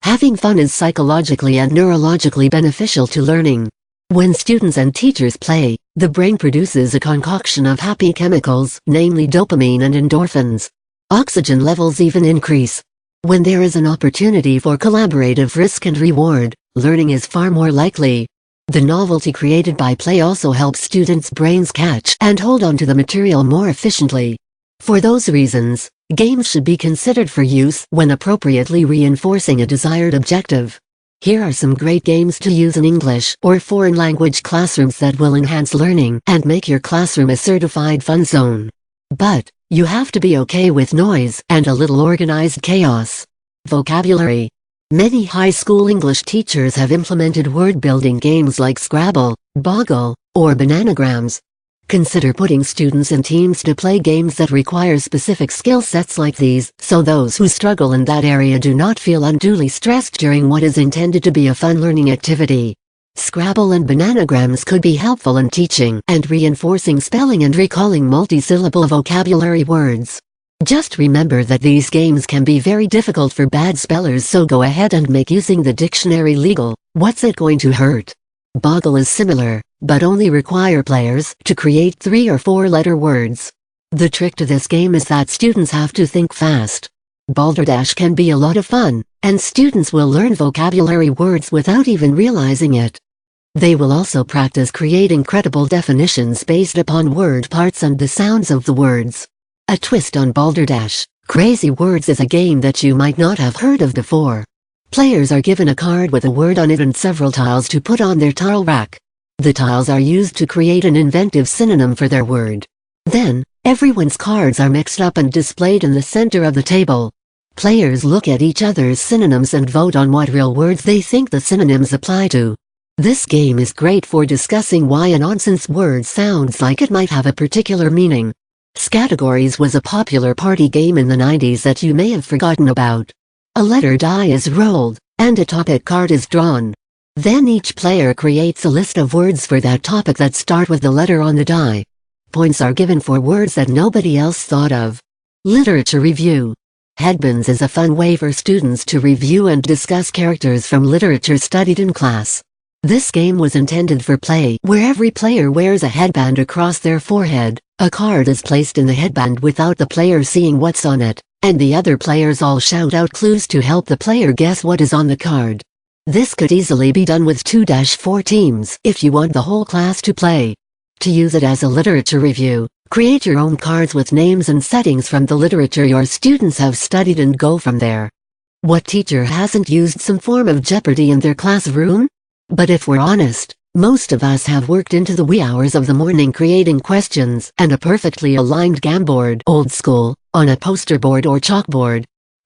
Having fun is psychologically and neurologically beneficial to learning. When students and teachers play, the brain produces a concoction of happy chemicals, namely dopamine and endorphins. Oxygen levels even increase. When there is an opportunity for collaborative risk and reward, learning is far more likely. The novelty created by play also helps students' brains catch and hold on to the material more efficiently. For those reasons, games should be considered for use when appropriately reinforcing a desired objective. Here are some great games to use in English or foreign language classrooms that will enhance learning and make your classroom a certified fun zone. But you have to be okay with noise and a little organized chaos. Vocabulary. Many high school English teachers have implemented word-building games like Scrabble, Boggle, or Bananagrams. Consider putting students in teams to play games that require specific skill sets like these, so those who struggle in that area do not feel unduly stressed during what is intended to be a fun learning activity. Scrabble and Bananagrams could be helpful in teaching and reinforcing spelling and recalling multi-syllable vocabulary words. Just remember that these games can be very difficult for bad spellers, so go ahead and make using the dictionary legal. What's it going to hurt? Boggle is similar, but only require players to create 3 or 4-letter words. The trick to this game is that students have to think fast. Balderdash can be a lot of fun, and students will learn vocabulary words without even realizing it. They will also practice creating credible definitions based upon word parts and the sounds of the words. A twist on Balderdash, Crazy Words is a game that you might not have heard of before. Players are given a card with a word on it and several tiles to put on their tile rack. The tiles are used to create an inventive synonym for their word. Then, everyone's cards are mixed up and displayed in the center of the table. Players look at each other's synonyms and vote on what real words they think the synonyms apply to. This game is great for discussing why a nonsense word sounds like it might have a particular meaning. Scattegories was a popular party game in the 90s that you may have forgotten about. A letter die is rolled, and a topic card is drawn. Then each player creates a list of words for that topic that start with the letter on the die. Points are given for words that nobody else thought of. Literature review. Headbands is a fun way for students to review and discuss characters from literature studied in class. This game was intended for play, where every player wears a headband across their forehead. A card is placed in the headband without the player seeing what's on it, and the other players all shout out clues to help the player guess what is on the card. This could easily be done with 2-4 teams if you want the whole class to play. To use it as a literature review, create your own cards with names and settings from the literature your students have studied and go from there. What teacher hasn't used some form of Jeopardy in their classroom? But if we're honest, most of us have worked into the wee hours of the morning creating questions and a perfectly aligned Gamboard, old school, on a poster board or chalkboard.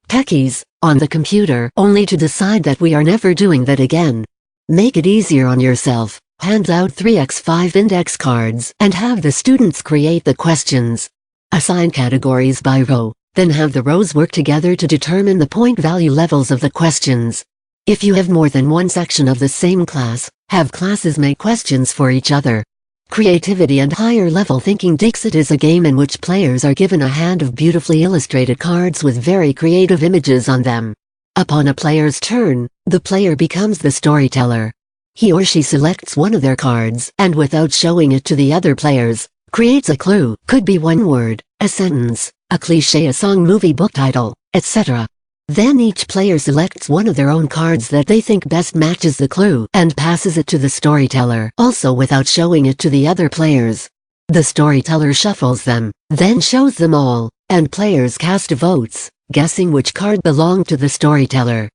Techies, on the computer, only to decide that we are never doing that again. Make it easier on yourself. Hand out 3x5 index cards and have the students create the questions. Assign categories by row, then have the rows work together to determine the point value levels of the questions. If you have more than one section of the same class, have classes make questions for each other. Creativity and higher level thinking. Dixit is a game in which players are given a hand of beautifully illustrated cards with very creative images on them. Upon a player's turn, the player becomes the storyteller. He or she selects one of their cards and without showing it to the other players, creates a clue, could be one word, a sentence, a cliché, a song, movie, book title, etc. Then each player selects one of their own cards that they think best matches the clue and passes it to the storyteller, also without showing it to the other players. The storyteller shuffles them, then shows them all, and players cast votes, guessing which card belonged to the storyteller.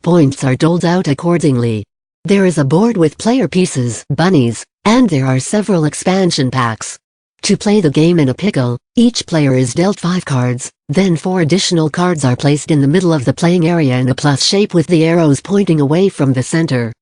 Points are doled out accordingly. There is a board with player pieces, bunnies, and there are several expansion packs. To play the game in a pickle, each player is dealt 5 cards, then 4 additional cards are placed in the middle of the playing area in a plus shape with the arrows pointing away from the center.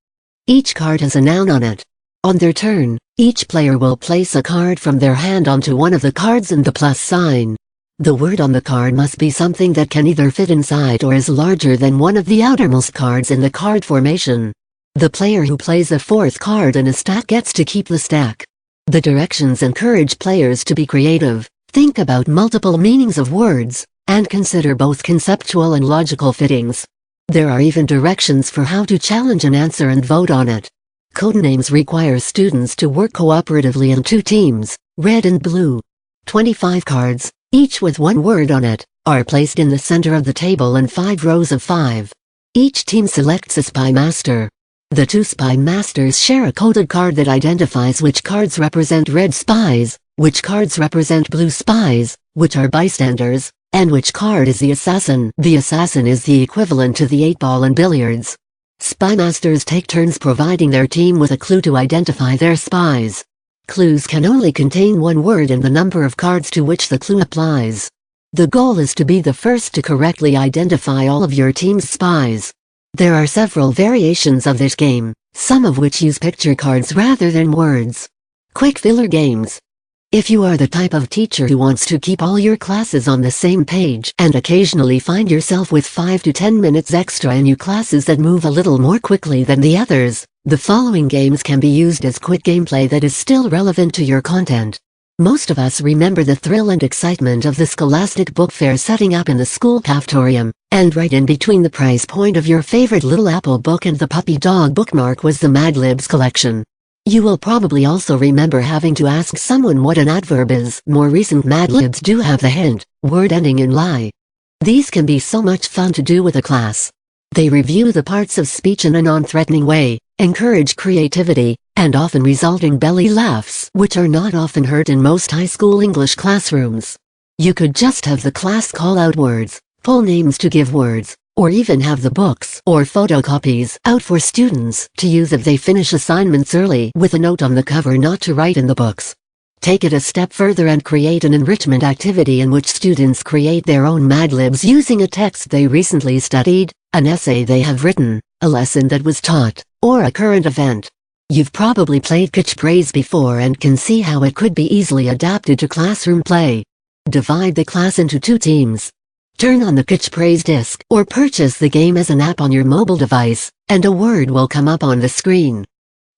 Each card has a noun on it. On their turn, each player will place a card from their hand onto one of the cards in the plus sign. The word on the card must be something that can either fit inside or is larger than one of the outermost cards in the card formation. The player who plays the 4th card in a stack gets to keep the stack. The directions encourage players to be creative, think about multiple meanings of words, and consider both conceptual and logical fittings. There are even directions for how to challenge an answer and vote on it. Codenames require students to work cooperatively in 2 teams, red and blue. 25 cards, each with 1 word on it, are placed in the center of the table in 5 rows of 5. Each team selects a spy master. The 2 spy masters share a coded card that identifies which cards represent red spies, which cards represent blue spies, which are bystanders, and which card is the assassin. The assassin is the equivalent to the 8-ball in billiards. Spy masters take turns providing their team with a clue to identify their spies. Clues can only contain 1 word and the number of cards to which the clue applies. The goal is to be the first to correctly identify all of your team's spies. There are several variations of this game, some of which use picture cards rather than words. Quick filler games. If you are the type of teacher who wants to keep all your classes on the same page and occasionally find yourself with 5 to 10 minutes extra in your classes that move a little more quickly than the others, the following games can be used as quick gameplay that is still relevant to your content. Most of us remember the thrill and excitement of the Scholastic Book Fair setting up in the school cafetorium, and right in between the price point of your favorite Little Apple book and the Puppy Dog bookmark was the Mad Libs collection. You will probably also remember having to ask someone what an adverb is. More recent Mad Libs do have the hint, word ending in lie. These can be so much fun to do with a class. They review the parts of speech in a non-threatening way, encourage creativity, and often result in belly laughs, which are not often heard in most high school English classrooms. You could just have the class call out words, pull names to give words, or even have the books or photocopies out for students to use if they finish assignments early with a note on the cover not to write in the books. Take it a step further and create an enrichment activity in which students create their own Mad Libs using a text they recently studied, an essay they have written, a lesson that was taught, or a current event. You've probably played catchphrase before and can see how it could be easily adapted to classroom play. Divide the class into 2 teams. Turn on the catchphrase disc or purchase the game as an app on your mobile device, and a word will come up on the screen.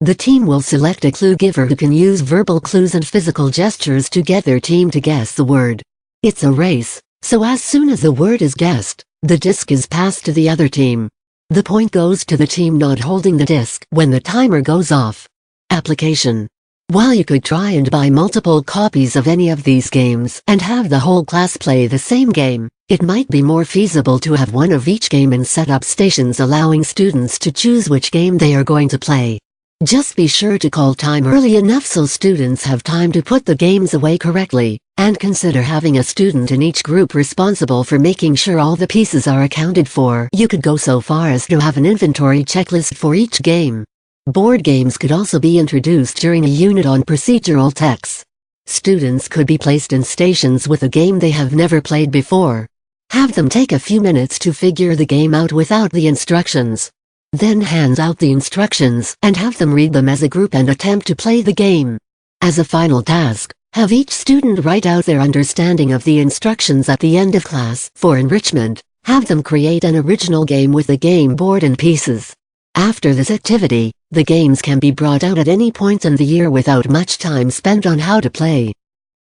The team will select a clue giver who can use verbal clues and physical gestures to get their team to guess the word. It's a race, so as soon as the word is guessed, the disc is passed to the other team. The point goes to the team not holding the disc when the timer goes off. Application. While you could try and buy multiple copies of any of these games and have the whole class play the same game, it might be more feasible to have one of each game and set up stations allowing students to choose which game they are going to play. Just be sure to call time early enough so students have time to put the games away correctly, and consider having a student in each group responsible for making sure all the pieces are accounted for. You could go so far as to have an inventory checklist for each game. Board games could also be introduced during a unit on procedural texts. Students could be placed in stations with a game they have never played before. Have them take a few minutes to figure the game out without the instructions. Then hand out the instructions and have them read them as a group and attempt to play the game. As a final task, have each student write out their understanding of the instructions at the end of class. For enrichment, have them create an original game with the game board and pieces. After this activity, the games can be brought out at any point in the year without much time spent on how to play.